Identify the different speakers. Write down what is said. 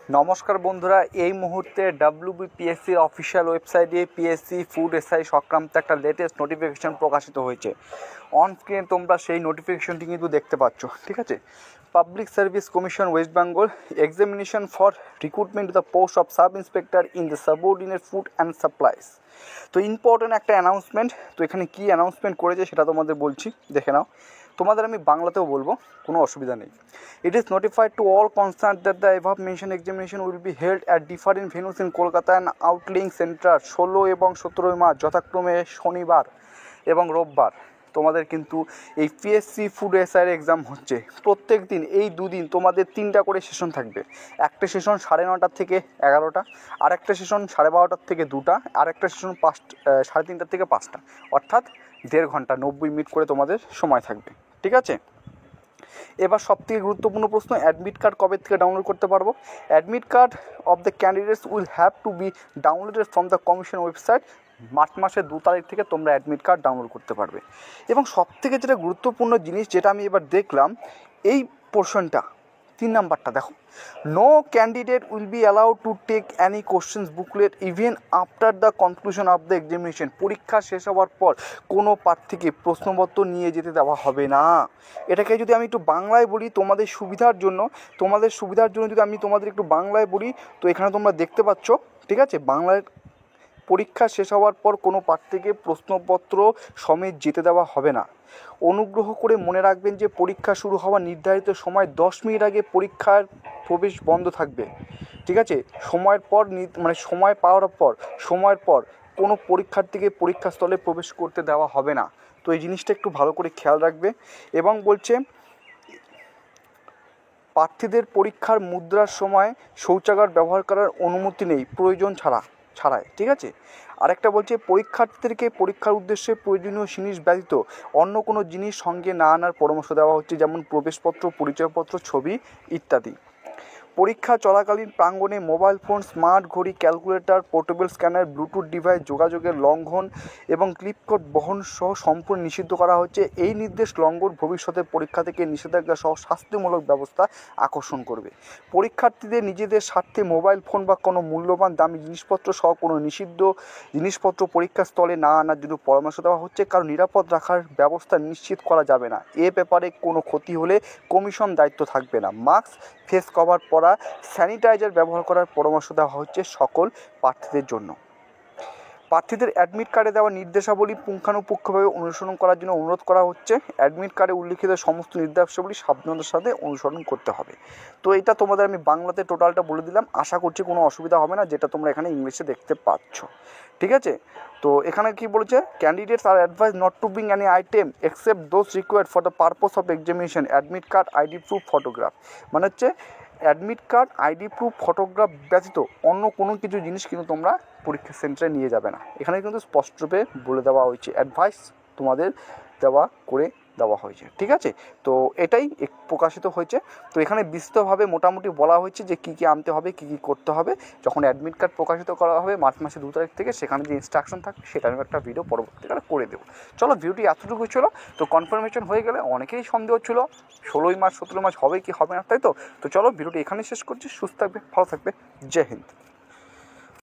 Speaker 1: নমস্কার বন্ধুরা, এই মুহূর্তে WBPSC অফিসিয়াল ওয়েবসাইটে পিএসসি ফুড এসআই সংক্রান্ত একটা লেটেস্ট নোটিফিকেশান প্রকাশিত হয়েছে। অন স্ক্রিনে তোমরা সেই নোটিফিকেশনটি কিন্তু দেখতে পাচ্ছ, ঠিক আছে। Public service commission West Bengal examination for recruitment to the post of sub inspector in the subordinate food and supplies. তো ইম্পর্টেন্ট একটা অ্যানাউন্সমেন্ট। তো এখানে কী অ্যানাউন্সমেন্ট করেছে সেটা তোমাদের বলছি, দেখে নাও। তোমাদের আমি বাংলাতেও বলবো, কোনো অসুবিধা নেই। It is notified to all concerned that the above mentioned examination will be held at different venues in Kolkata and outlying centre 16 এবং 17 মার্চ যথাক্রমে শনিবার এবং রোববার। তোমাদের কিন্তু এই পিএসসি ফুড এসআইয়ের এক্সাম হচ্ছে। প্রত্যেক দিন এই দুদিন তোমাদের 3টা করে সেশন থাকবে। একটা সেশন 9:30 থেকে 11টা, আর একটা সেশন 12:30 থেকে 2টা, আর একটা সেশন 3:30 থেকে 5টা, অর্থাৎ 1.5 ঘন্টা 90 মিনিট করে তোমাদের সময় থাকবে, ঠিক আছে। এবার সবথেকে গুরুত্বপূর্ণ প্রশ্ন, অ্যাডমিট কার্ড কবে থেকে ডাউনলোড করতে পারবো? Admit card of the candidates will have to B downloaded from the commission website. March মাসের 2 তারিখ থেকে তোমরা অ্যাডমিট কার্ড ডাউনলোড করতে পারবে। এবং সবথেকে যেটা গুরুত্বপূর্ণ জিনিস, যেটা আমি এবার দেখলাম, এই পোর্শনটা 3 নাম্বারটা দেখো, no candidate will be allowed to take any questions booklet even after the conclusion of the examination. পরীক্ষা শেষ হওয়ার পর কোনো প্রার্থীকে প্রশ্নপত্র নিয়ে যেতে দেওয়া হবে না। এটাকে যদি আমি একটু বাংলায় বলি তোমাদের সুবিধার জন্য যদি আমি তোমাদের একটু বাংলায় বলি, তো এখানে তোমরা দেখতে পাচ্ছ, ঠিক আছে। বাংলায় পরীক্ষা শেষ হওয়ার পর কোনো প্রার্থীকে প্রশ্নপত্র সমেত যেতে দেওয়া হবে না। অনুগ্রহ করে মনে রাখবেন যে পরীক্ষা শুরু হওয়ার নির্ধারিত সময় 10 মিনিট আগে পরীক্ষার প্রবেশ বন্ধ থাকবে, ঠিক আছে। সময় পাওয়ার পর কোনো পরীক্ষার্থীকে পরীক্ষাস্থলে প্রবেশ করতে দেওয়া হবে না। তো এই জিনিসটা একটু ভালো করে খেয়াল রাখবে। এবং বলছে প্রার্থীদের পরীক্ষার মুদ্রার সময় শৌচাগার ব্যবহার করার অনুমতি নেই প্রয়োজন ছাড়াই, ঠিক আছে। আরেকটা বলছে পরীক্ষার্থীদেরকে পরীক্ষার উদ্দেশ্যে প্রয়োজনীয় জিনিস ব্যতীত অন্য কোনো জিনিস সঙ্গে না আনার পরামর্শ দেওয়া হচ্ছে, যেমন প্রবেশপত্র, পরিচয়পত্র, ছবি ইত্যাদি। পরীক্ষা চলাকালীন প্রাঙ্গণে মোবাইল ফোন, স্মার্ট ঘড়ি, calculator, portable scanner, Bluetooth device যোগাযোগের লঙ্ঘন এবং ক্লিপকোড বহন সহ সম্পূর্ণ নিষিদ্ধ করা হচ্ছে। এই নির্দেশ লঙ্ঘন ভবিষ্যতে পরীক্ষা থেকে নিষেধাজ্ঞা সহ শাস্তিমূলক ব্যবস্থা আকর্ষণ করবে। পরীক্ষার্থীদের নিজেদের স্বার্থে মোবাইল ফোন বা কোনো মূল্যবান দামি জিনিসপত্র সহ কোনো নিষিদ্ধ জিনিসপত্র পরীক্ষার স্থলে না আনার জন্য পরামর্শ দেওয়া হচ্ছে, কারণ নিরাপদ রাখার ব্যবস্থা নিশ্চিত করা যাবে না। এ ব্যাপারে কোনো ক্ষতি হলে কমিশন দায়িত্ব থাকবে না। মাস্ক, ফেস কভার পরা, স্যানিটাইজার ব্যবহার করার পরামর্শ দেওয়া হচ্ছে সকল প্রার্থীদের জন্য। প্রার্থীদের অ্যাডমিট কার্ডে দেওয়া নির্দেশাবলী পুঙ্খানুপুঙ্খভাবে অনুসরণ করার জন্য অনুরোধ করা হচ্ছে। অ্যাডমিট কার্ডে উল্লিখিত সমস্ত নির্দেশাবলী সাবধানতার সাথে অনুসরণ করতে হবে। তো এটা তোমাদের আমি বাংলাতে টোটালটা বলে দিলাম, আশা করছি কোনো অসুবিধা হবে না, যেটা তোমরা এখানে ইংলিশে দেখতে পাচ্ছ, ঠিক আছে। তো এখানে কি বলেছে, candidates are advice not to bring any item except those required for the purpose of examination, admit card, ID proof, photograph. মানে হচ্ছে admit card, ID proof, photograph ব্যতীত অন্য কোনো কিছু জিনিস কিন্তু তোমরা পরীক্ষা সেন্টারে নিয়ে যাবে না। এখানে কিন্তু স্পষ্টরূপে বলে দেওয়া হয়েছে, অ্যাডভাইস তোমাদের দেওয়া হয়েছে, ঠিক আছে। তো এটাই প্রকাশিত হয়েছে। তো এখানে বিস্তৃতভাবে মোটামুটি বলা হয়েছে যে কী কী আনতে হবে, কী কী করতে হবে। যখন অ্যাডমিট কার্ড প্রকাশিত করা হবে মার্চ মাসের 2 তারিখ থেকে, সেখানে যে ইনস্ট্রাকশন থাকবে সেটা আমি একটা ভিডিও পরবর্তীকালে করে দেবো। চলো, ভিডিওটি এতটুকু ছিল। তো কনফার্মেশন হয়ে গেলে, অনেকেই সন্দেহ ছিল 16 মার্চ 17 মার্চ হবে কি হবে না, তাই তো। তো চলো, ভিডিওটি এখানে শেষ করছি। সুস্থ থাকবে, ভালো থাকবে, জয় হিন্দ।